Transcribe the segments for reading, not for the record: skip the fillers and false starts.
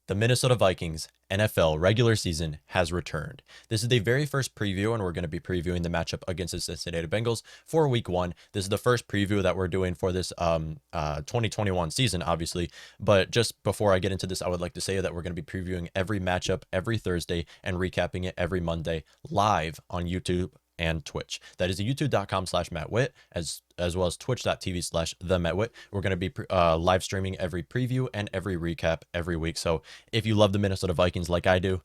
The Minnesota Vikings NFL regular season has returned. This is the very first preview, and we're going to be previewing the matchup against the Cincinnati Bengals for week one. This is the first preview that we're doing for this 2021 season, obviously. But just before I get into this, I would like to say that we're going to be previewing every matchup every Thursday and recapping it every Monday live on YouTube and Twitch. That is youtube.com/MattWitt, as well as twitch.tv/TheMattWitt. We're going to be live streaming every preview and every recap every week. So if you love the Minnesota Vikings like I do,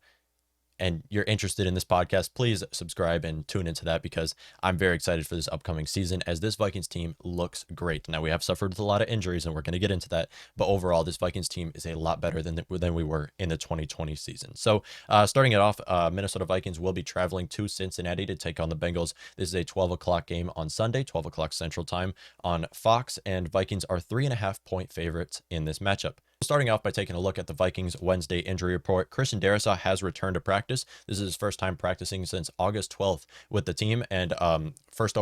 and you're interested in this podcast, please subscribe and tune into that because I'm very excited for this upcoming season as this Vikings team looks great. Now, we have suffered with a lot of injuries, and we're going to get into that. But overall, this Vikings team is a lot better than we were in the 2020 season. So starting it off, Minnesota Vikings will be traveling to Cincinnati to take on the Bengals. This is a 12 o'clock game on Sunday, 12 o'clock Central Time on Fox, and Vikings are 3.5-point favorites in this matchup. Starting off by taking a look at the Vikings Wednesday injury report, Christian Darrisaw has returned to practice. This is his first time practicing since August 12th with the team, and first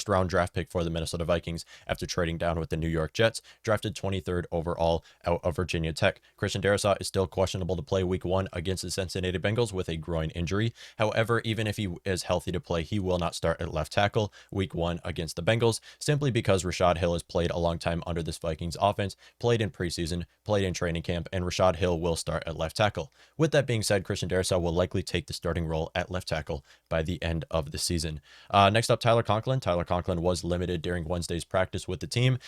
round draft pick for the Minnesota Vikings after trading down with the New York Jets, drafted 23rd overall out of Virginia Tech. Christian Darrisaw is still questionable to play week one against the Cincinnati Bengals with a groin injury. However, even if he is healthy to play, he will not start at left tackle week one against the Bengals, simply because Rashad Hill has played a long time under this Vikings offense, played in preseason, played in training camp, and Rashad Hill will start at left tackle. With that being said, Christian Darrisaw will likely take the starting role at left tackle by the end of the season. Next up, Tyler Conklin. Tyler Conklin was limited during Wednesday's practice with the team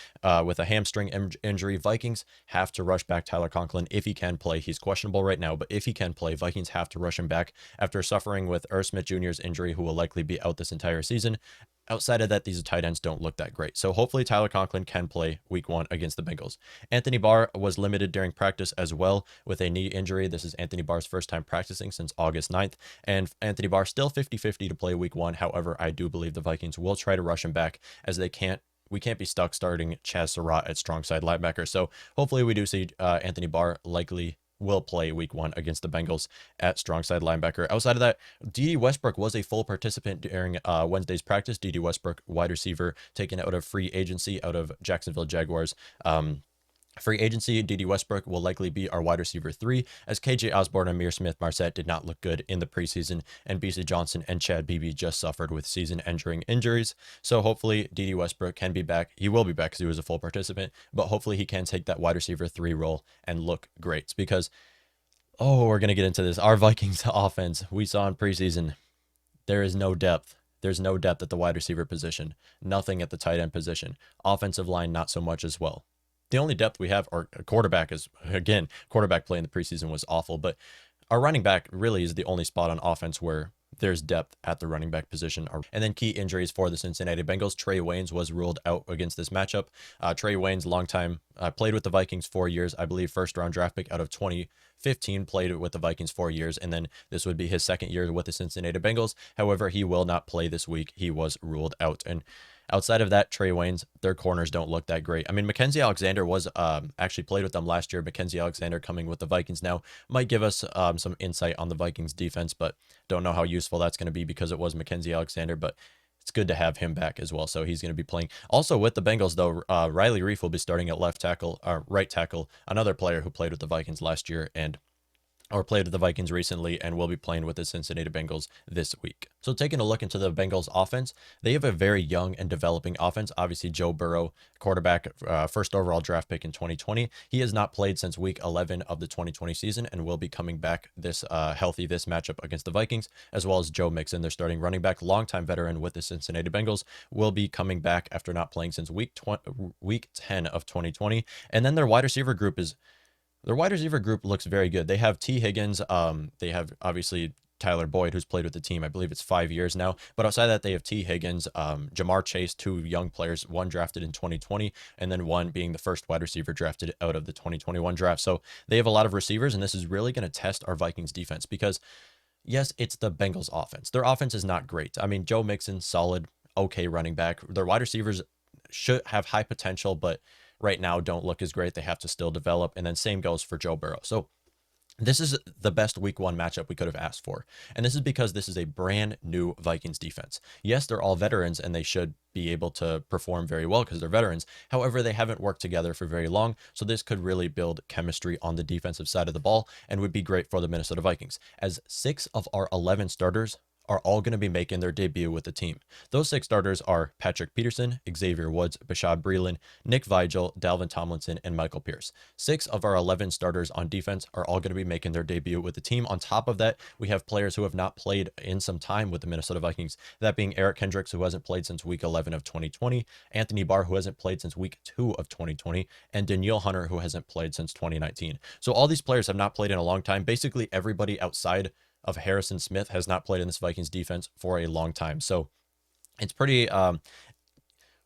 with a hamstring injury. Vikings have to rush back Tyler Conklin if he can play. He's questionable right now, but if he can play, Vikings have to rush him back after suffering with Irv Smith Jr.'s injury, who will likely be out this entire season. Outside of that, these tight ends don't look that great. So hopefully Tyler Conklin can play week one against the Bengals. Anthony Barr was limited during practice as well with a knee injury. This is Anthony Barr's first time practicing since August 9th. And Anthony Barr still 50-50 to play week one. However, I do believe the Vikings will try to rush him back as we can't be stuck starting Chaz Surratt at strong side linebacker. So hopefully we do see Anthony Barr likely will play week one against the Bengals at strong side linebacker. Outside of that, Dede Westbrook was a full participant during Wednesday's practice. Dede Westbrook, wide receiver, taken out of free agency out of Jacksonville Jaguars. Free agency, Dede Westbrook will likely be our wide receiver 3, as KJ Osborne and Amir Smith-Marset did not look good in the preseason, and BC Johnson and Chad Beebe just suffered with season-ending injuries. So hopefully Dede Westbrook can be back. He will be back because he was a full participant, but hopefully he can take that wide receiver 3 role and look great because, we're going to get into this. Our Vikings offense, we saw in preseason, there is no depth. There's no depth at the wide receiver position, nothing at the tight end position. Offensive line, not so much as well. The only depth we have, our quarterback is, again, quarterback play in the preseason was awful, but our running back really is the only spot on offense where there's depth at the running back position. And then key injuries for the Cincinnati Bengals. Trey Waynes was ruled out against this matchup. Trey Waynes, long time, played with the Vikings 4 years, I believe first round draft pick out of 2015, played with the Vikings 4 years, and then this would be his second year with the Cincinnati Bengals. However, he will not play this week. He was ruled out. And outside of that, Trey Waynes, their corners don't look that great. I mean, Mackenzie Alexander was actually played with them last year. Mackenzie Alexander coming with the Vikings now might give us some insight on the Vikings defense, but don't know how useful that's going to be because it was Mackenzie Alexander, but it's good to have him back as well. So he's going to be playing. Also with the Bengals, though, Riley Reif will be starting at left tackle, right tackle, another player who played with the Vikings last year or played with the Vikings recently and will be playing with the Cincinnati Bengals this week. So taking a look into the Bengals offense, they have a very young and developing offense. Obviously, Joe Burrow, quarterback, first overall draft pick in 2020. He has not played since week 11 of the 2020 season and will be coming back healthy this matchup against the Vikings, as well as Joe Mixon, their starting running back, longtime veteran with the Cincinnati Bengals, will be coming back after not playing since week 10 of 2020. And then their wide receiver group looks very good. They have T. Higgins. They have obviously Tyler Boyd, who's played with the team, I believe it's 5 years now. But outside of that, they have T. Higgins, Jamar Chase, 2 young players, one drafted in 2020, and then one being the first wide receiver drafted out of the 2021 draft. So they have a lot of receivers, and this is really going to test our Vikings defense because, yes, it's the Bengals offense. Their offense is not great. I mean, Joe Mixon, solid, okay running back. Their wide receivers should have high potential, but right now don't look as great. They have to still develop. And then same goes for Joe Burrow. So This is the best week one matchup we could have asked for. And this is because this is a brand new Vikings defense. Yes, they're all veterans and they should be able to perform very well because they're veterans. However, they haven't worked together for very long. So this could really build chemistry on the defensive side of the ball and would be great for the Minnesota Vikings, as 6 of our 11 starters are all going to be making their debut with the team. Those 6 starters are Patrick Peterson, Xavier Woods, Bashad Breeland, Nick Vigil, Dalvin Tomlinson, and Michael Pierce. 6 of our 11 starters on defense are all going to be making their debut with the team. On top of that, we have players who have not played in some time with the Minnesota Vikings, that being Eric Kendricks, who hasn't played since week 11 of 2020, Anthony Barr, who hasn't played since week 2 of 2020, and Danielle Hunter, who hasn't played since 2019. So all these players have not played in a long time. Basically, everybody outside of Harrison Smith has not played in this Vikings defense for a long time. So it's pretty,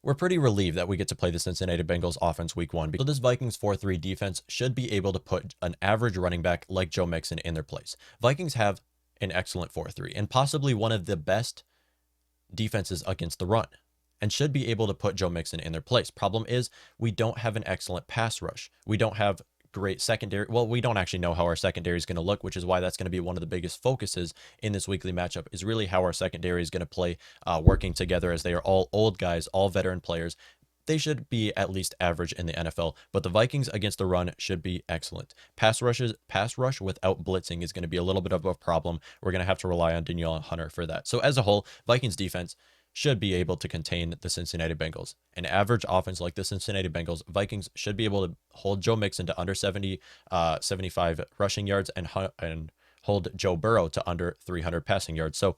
we're pretty relieved that we get to play the Cincinnati Bengals offense week one. So this Vikings 4-3 defense should be able to put an average running back like Joe Mixon in their place. Vikings have an excellent 4-3 and possibly one of the best defenses against the run, and should be able to put Joe Mixon in their place. Problem is, we don't have an excellent pass rush. We don't have great secondary. Well, we don't actually know how our secondary is going to look, which is why that's going to be one of the biggest focuses in this weekly matchup, is really how our secondary is going to play working together, as they are all old guys, all veteran players. They should be at least average in the NFL, but the Vikings against the run should be excellent. Pass rush without blitzing is going to be a little bit of a problem. We're going to have to rely on Danielle Hunter for that. So as a whole, Vikings defense should be able to contain the Cincinnati Bengals. An average offense like the Cincinnati Bengals, Vikings should be able to hold Joe Mixon to under 75 rushing yards and hold Joe Burrow to under 300 passing yards. So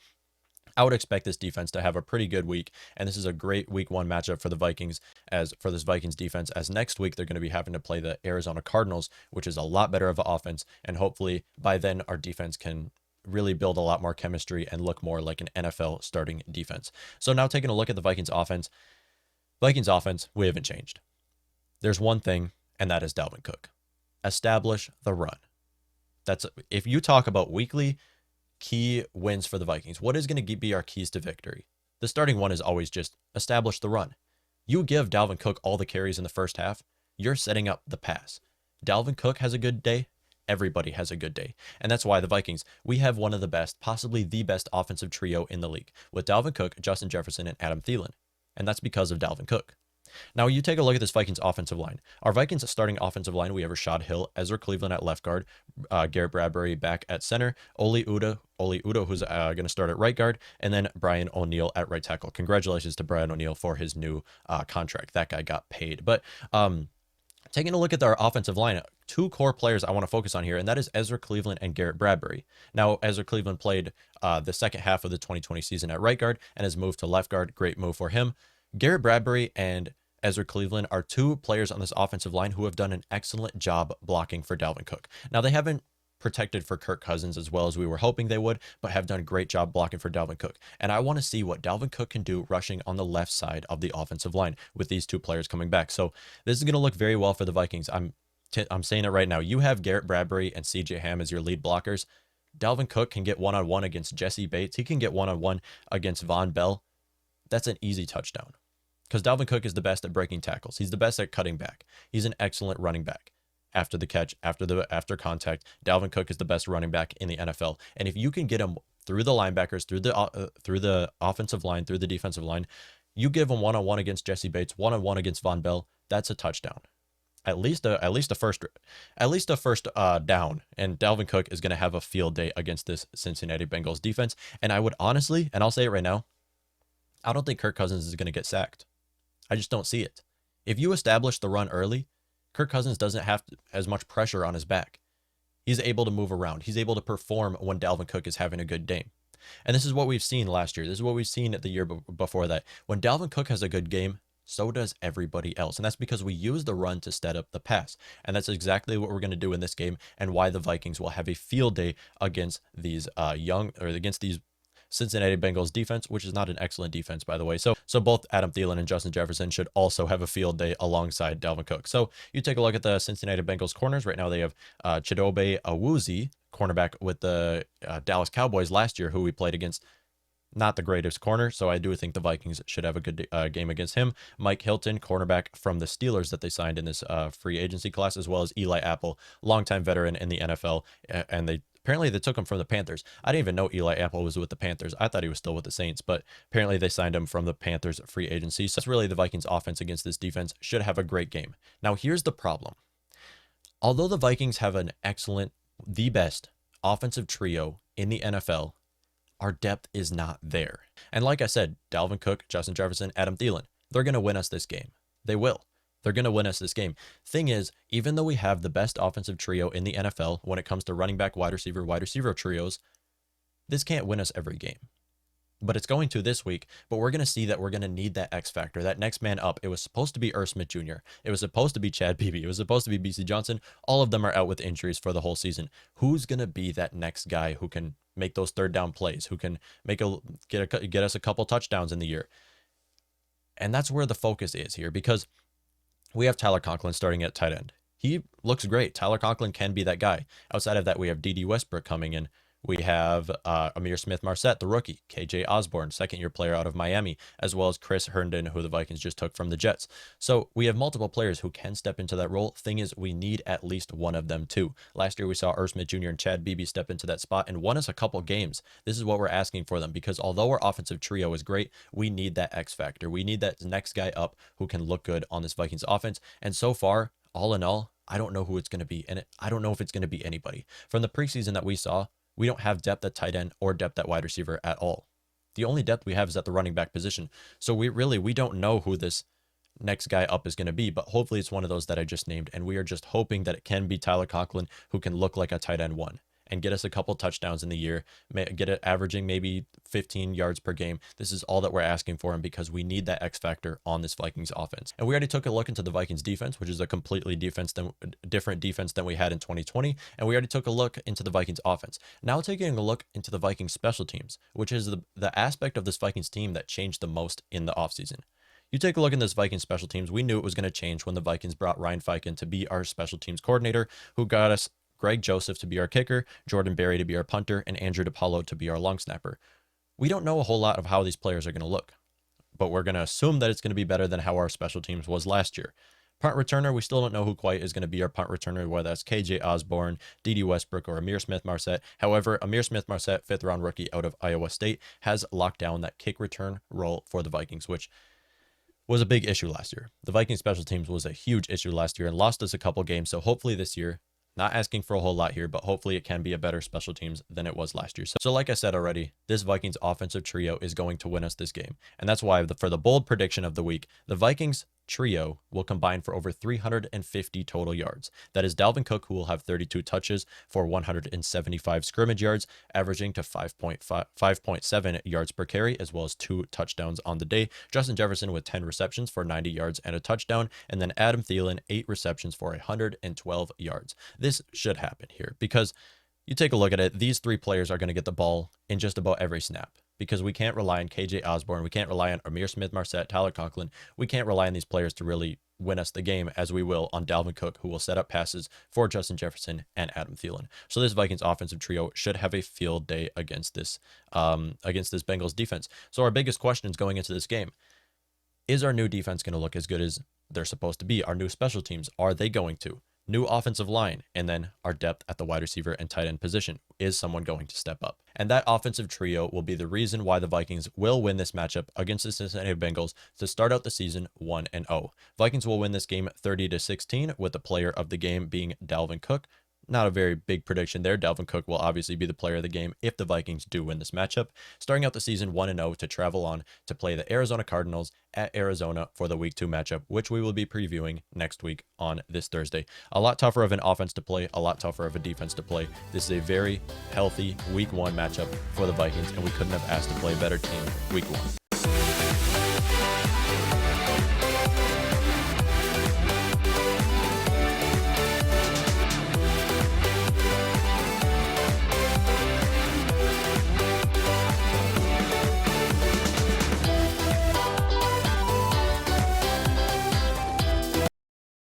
I would expect this defense to have a pretty good week, and this is a great week one matchup for the Vikings, as for this Vikings defense, as next week they're going to be having to play the Arizona Cardinals, which is a lot better of an offense, and hopefully by then our defense can really build a lot more chemistry and look more like an NFL starting defense. So now taking a look at the Vikings offense, we haven't changed. There's one thing, and that is Dalvin Cook. Establish the run. That's, if you talk about weekly key wins for the Vikings, what is going to be our keys to victory? The starting one is always just establish the run. You give Dalvin Cook all the carries in the first half, you're setting up the pass. Dalvin Cook has a good day, everybody has a good day. And that's why the Vikings, we have one of the best, possibly the best offensive trio in the league, with Dalvin Cook, Justin Jefferson, and Adam Thielen. And that's because of Dalvin Cook. Now, you take a look at this Vikings offensive line. Our Vikings starting offensive line, we have Rashad Hill, Ezra Cleveland at left guard, Garrett Bradbury back at center, Oli Udoh, who's going to start at right guard, and then Brian O'Neill at right tackle. Congratulations to Brian O'Neill for his new contract. That guy got paid. But taking a look at our offensive line, 2 core players I want to focus on here, and that is Ezra Cleveland and Garrett Bradbury. Now, Ezra Cleveland played the second half of the 2020 season at right guard and has moved to left guard. Great move for him. Garrett Bradbury and Ezra Cleveland are 2 players on this offensive line who have done an excellent job blocking for Dalvin Cook. Now, they haven't protected for Kirk Cousins as well as we were hoping they would, but have done a great job blocking for Dalvin Cook. And I want to see what Dalvin Cook can do rushing on the left side of the offensive line with these 2 players coming back. So this is going to look very well for the Vikings. I'm saying it right now. You have Garrett Bradbury and CJ Ham as your lead blockers. Dalvin Cook can get one-on-one against Jesse Bates. He can get one-on-one against Von Bell. That's an easy touchdown, because Dalvin Cook is the best at breaking tackles. He's the best at cutting back. He's an excellent running back. After the catch, after contact, Dalvin Cook is the best running back in the NFL. And if you can get him through the linebackers, through the offensive line, through the defensive line, you give him one-on-one against Jesse Bates, one-on-one against Von Bell, that's a touchdown. At least a first down. And Dalvin Cook is going to have a field day against this Cincinnati Bengals defense. And I would honestly, and I'll say it right now, I don't think Kirk Cousins is going to get sacked. I just don't see it. If you establish the run early, Kirk Cousins doesn't have as much pressure on his back. He's able to move around. He's able to perform when Dalvin Cook is having a good game. And this is what we've seen last year. This is what we've seen the year before that. When Dalvin Cook has a good game, so does everybody else. And that's because we use the run to set up the pass. And that's exactly what we're going to do in this game, and why the Vikings will have a field day against these against these Cincinnati Bengals defense, which is not an excellent defense, by the way. So both Adam Thielen and Justin Jefferson should also have a field day alongside Dalvin Cook. So you take a look at the Cincinnati Bengals corners. Right now they have Chidobe Awuzie, cornerback with the Dallas Cowboys last year, who we played against not the greatest corner, so I do think the Vikings should have a good game against him. Mike Hilton, cornerback from the Steelers that they signed in this free agency class, as well as Eli Apple, longtime veteran in the NFL, and apparently they took him from the Panthers. I didn't even know Eli Apple was with the Panthers. I thought he was still with the Saints, but apparently they signed him from the Panthers free agency. So it's really the Vikings offense against this defense should have a great game. Now here's the problem. Although the Vikings have an excellent, the best offensive trio in the NFL, our depth is not there. And like I said, Dalvin Cook, Justin Jefferson, Adam Thielen, they're going to win us this game. They will. They're going to win us this game. Thing is, even though we have the best offensive trio in the NFL when it comes to running back, wide receiver trios, this can't win us every game. But it's going to this week. But we're going to see that we're going to need that X factor, that next man up. It was supposed to be Irv Smith Jr. It was supposed to be Chad Beebe. It was supposed to be BC Johnson. All of them are out with injuries for the whole season. Who's going to be that next guy who can make those third down plays, who can get us a couple touchdowns in the year? And that's where the focus is here, because we have Tyler Conklin starting at tight end. He looks great. Tyler Conklin can be that guy. Outside of that, we have D.D. Westbrook coming in. We have Amir Smith-Marset, the rookie, KJ Osborne, second-year player out of Miami, as well as Chris Herndon, who the Vikings just took from the Jets. So we have multiple players who can step into that role. Thing is, we need at least one of them too. Last year, we saw Irv Smith Jr. and Chad Beebe step into that spot and won us a couple games. This is what we're asking for them, because although our offensive trio is great, we need that X factor. We need that next guy up who can look good on this Vikings offense. And so far, all in all, I don't know who it's going to be, and I don't know if it's going to be anybody. From the preseason that we saw, we don't have depth at tight end or depth at wide receiver at all. The only depth we have is at the running back position. So we don't know who this next guy up is going to be, but hopefully it's one of those that I just named, and we are just hoping that it can be Tyler Conklin, who can look like a tight end one and get us a couple touchdowns in the year, get it averaging maybe 15 yards per game. This is all that we're asking for him, because we need that X factor on this Vikings offense. And we already took a look into the Vikings defense, which is a completely different defense than we had in 2020. And we already took a look into the Vikings offense. Now taking a look into the Vikings special teams, which is the aspect of this Vikings team that changed the most in the offseason. You take a look in this Vikings special teams, we knew it was going to change when the Vikings brought Ryan Fiken to be our special teams coordinator, who got us Greg Joseph to be our kicker, Jordan Berry to be our punter, and Andrew DePaulo to be our long snapper. We don't know a whole lot of how these players are going to look, but we're going to assume that it's going to be better than how our special teams was last year. Punt returner, we still don't know who quite is going to be our punt returner, whether that's KJ Osborne, D.D. Westbrook, or Amir Smith-Marset. However, Amir Smith-Marset, fifth-round rookie out of Iowa State, has locked down that kick return role for the Vikings, which was a big issue last year. The Vikings special teams was a huge issue last year and lost us a couple games, so hopefully this year, not asking for a whole lot here, but hopefully it can be a better special teams than it was last year. So like I said already, this Vikings offensive trio is going to win us this game. And that's why for the bold prediction of the week, the Vikings trio will combine for over 350 total yards. That is Dalvin Cook, who will have 32 touches for 175 scrimmage yards, averaging to 5.7 yards per carry, as well as 2 touchdowns on the day. Justin Jefferson with 10 receptions for 90 yards and a touchdown. And then Adam Thielen, 8 receptions for 112 yards. This should happen here, because you take a look at it, these 3 players are going to get the ball in just about every snap, because we can't rely on KJ Osborne. We can't rely on Amir Smith-Marset, Tyler Conklin. We can't rely on these players to really win us the game, as we will on Dalvin Cook, who will set up passes for Justin Jefferson and Adam Thielen. So this Vikings offensive trio should have a field day against this Bengals defense. So our biggest questions going into this game: is our new defense going to look as good as they're supposed to be? Our new special teams, are they going to? New offensive line, and then our depth at the wide receiver and tight end position. Is someone going to step up? And that offensive trio will be the reason why the Vikings will win this matchup against the Cincinnati Bengals to start out the season 1-0. Vikings will win this game 30-16, with the player of the game being Dalvin Cook. Not a very big prediction there. Dalvin Cook will obviously be the player of the game if the Vikings do win this matchup. Starting out the season 1-0 to travel on to play the Arizona Cardinals at Arizona for the Week 2 matchup, which we will be previewing next week on this Thursday. A lot tougher of an offense to play, a lot tougher of a defense to play. This is a very healthy Week 1 matchup for the Vikings, and we couldn't have asked to play a better team Week 1.